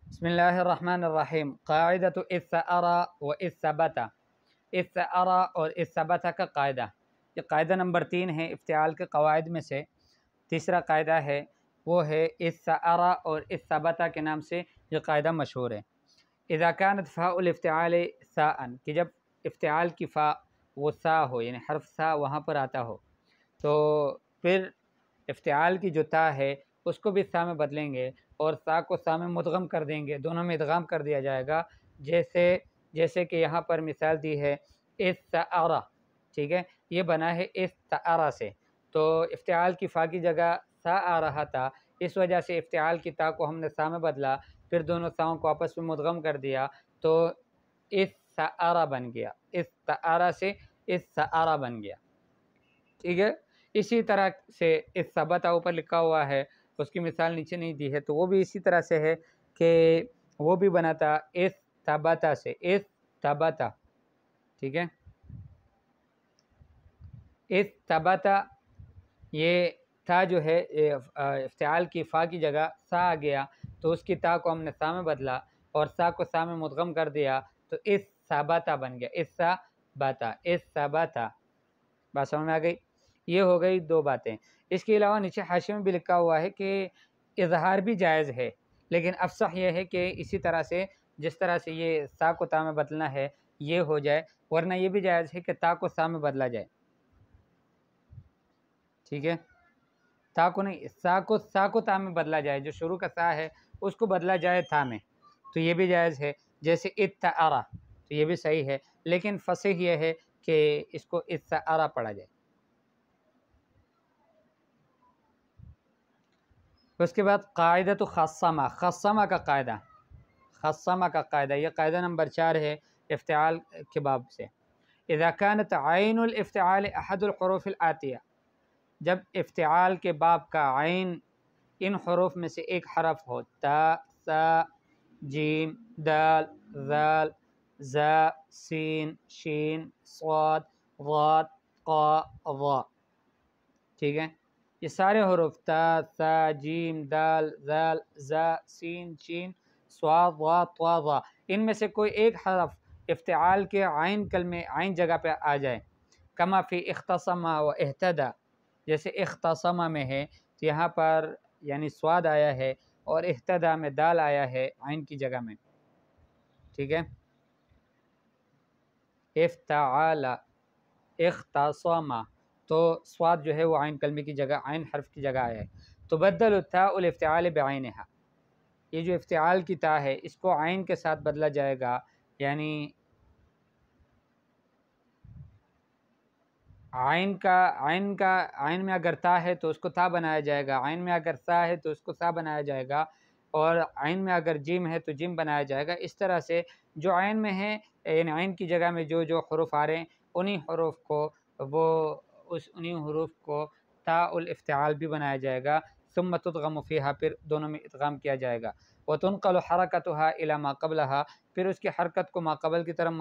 بسم اللہ الرحمن الرحیم۔ قاعدۃ اذ سأرى و اذ ثبت۔ اذ سأرى اور اذ ثبت کا قاعدہ، یہ قاعدہ نمبر 3 ہے افتعال کے قواعد میں سے۔ تیسرا قاعدہ ہے وہ ہے اذ سأرى اور اذ ثبت کے نام سے یہ قاعدہ مشہور ہے۔ اذا كانت فاء الافتعال ساء، کہ جب افتعال کی فا وہ سا ہو، یعنی حرف سا وہاں پر آتا ہو، تو پھر افتعال کی جو تا ہے اس کو بھی سا میں بدلیں گے اور سا کو سا میں مدغم کر دیں گے، دونوں میں ادغام کر دیا جائے گا، جیسے کہ یہاں پر مثال دی ہے اذ سأرى، ٹھیک ہے، یہ بنا ہے اذ سأرى سے، تو افتعال کی فا کی جگہ سا آ رہا تھا، اس وجہ سے افتعال کی تا کو ہم نے سا میں بدلا، پھر دونوں ساؤں کو آپس میں مدغم کر دیا تو اذ سأرى بن گیا، اذ سأرى سے اذ سأرى بن گیا، ٹھیک ہے۔ اسی طرح سے اذ ثبت اوپر لکھا ہوا ہے، اس کی مثال نیچے نہیں دی ہے، تو وہ بھی اسی طرح سے ہے کہ وہ بھی بنا تھا اذ ثبت سے، اذ ثبت، ٹھیک ہے۔ اذ ثبت یہ تھا جو ہے افتعال کی فا کی جگہ سا آ گیا تو اس کی تا کو ہم نے سا میں بدلا اور سا کو سا میں مدغم کر دیا تو اذ ثبت بن گیا، اذ ثبت، اذ ثبت، بات سمجھ میں آ گئی؟ یہ ہو گئی دو باتیں۔ اس کے علاوہ نیچے حاشیے میں بھی لکھا ہوا ہے کہ اظہار بھی جائز ہے، لیکن افصح یہ ہے کہ اسی طرح سے جس طرح سے یہ سا کو تا میں بدلنا ہے یہ ہو جائے، ورنہ یہ بھی جائز ہے کہ تا کو سا میں بدلا جائے، ٹھیک ہے، تا کو نہیں، سا کو تا میں بدلا جائے، جو شروع کا سا ہے اس کو بدلا جائے تا میں، تو یہ بھی جائز ہے، جیسے اتعرا، تو یہ بھی صحیح ہے، لیکن فصیح یہ ہے کہ اس کو اتعرا پڑھا جائے۔ اس کے بعد قاعدۃ خصمہ، خصمہ کا قاعدہ، خصمہ کا قاعدہ، یہ قاعدہ نمبر 4 ہے افتعال کے باب سے۔ اذا كانت عین الافتعال احد الحروف الآتیہ، جب افتعال کے باب کا عین ان حروف میں سے ایک حرف ہو، تا، سا، جیم، دال، ذال، زا، سین، شین، صاد، ضاد، قا، ظا، ٹھیک ہے، یہ سارے حروف تا، سا، جیم، دال، ذال، زا، سین، شین، صاد، ضا، طا، ظا، ان میں سے کوئی ایک حرف افتعال کے عین کلمے عین جگہ پہ آ جائے، کما فی اختصمہ و اہتدى، جیسے اختصمہ میں ہے تو یہاں پر یعنی صاد آیا ہے اور اہتدى میں دال آیا ہے عین کی جگہ میں، ٹھیک ہے۔ افتعال، اختصم، تو صاد جو ہے وہ عین کلمے کی جگہ، عین حرف کی جگہ آیا ہے، تو بدل التاء الافتعال بعینھا، یہ جو افتعال کی تا ہے اس کو عین کے ساتھ بدلا جائے گا، یعنی عین میں اگر تا ہے تو اس کو تا بنایا جائے گا، عین میں اگر سا ہے تو اس کو سا بنایا جائے گا، اور عین میں اگر جیم ہے تو جیم بنایا جائے گا، اس طرح سے جو عین میں ہے یعنی عین کی جگہ میں جو حروف آ رہے ہیں انہی حروف کو تا الافتعال بھی بنایا جائے گا، ثم تدغم فیہا، پھر دونوں میں ادغام کیا جائے گا، وتنقل حرکتها الی ما قبلها، پھر اس کی حرکت کو ما قبل کی طرف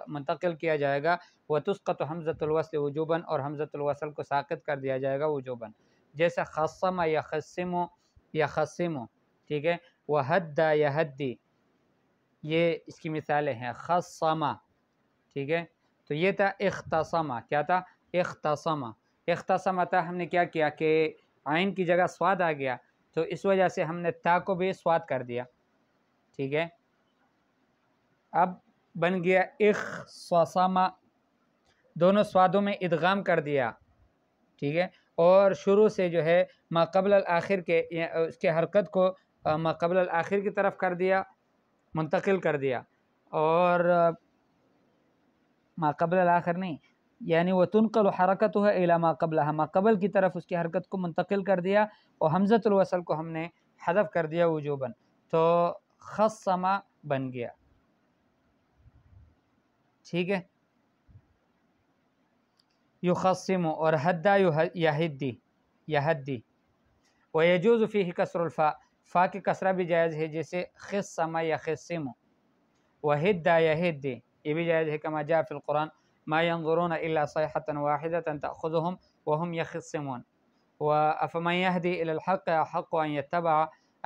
منتقل کیا جائے گا، وتسقط حمزۃ الوصل وجوباً، اور حمزۃ الوصل کو ساقط کر دیا جائے گا وجوباً، جیسے خصم یخصم، یخصم، ٹھیک ہے، وحد یحدی، یہ اس کی مثالیں ہیں، خصمہ، ٹھیک ہے، تو یہ تھا اختصمہ، کیا تھا؟ اختصمہ، اختصمہ تھا، ہم نے کیا کیا کہ عین کی جگہ صاد آ گیا تو اس وجہ سے ہم نے تا کو بھی صاد کر دیا، ٹھیک ہے، اب بن گیا اختصمہ، دونوں صادوں میں ادغام کر دیا، ٹھیک ہے، اور شروع سے جو ہے ما قبل الآخر کے اس کے حرکت کو ما قبل الآخر کی طرف کر دیا، منتقل کر دیا، اور ما قبل الآخر نہیں، یعنی وتنقل حرکتها الى ما قبلها، ما قبل کی طرف اس کی حرکت کو منتقل کر دیا، اور حمزۃ الوصل کو ہم نے حذف کر دیا وجوباً، تو خصمہ بن گیا، ٹھیک ہے۔ یخصم اور حد یحدی، یحدی، ویجوز فیہ کسر الفاء، فا کی کسرہ بھی جائز ہے، جیسے خصم یخصم، وحد یحد، یہ بھی جائز ہے، کما جاء فی القرآن ما ينظرون الا صیحۃ واحدۃ تأخذهم وهم یخصمون، وافمن یہدی الی الحق احق ان یتبع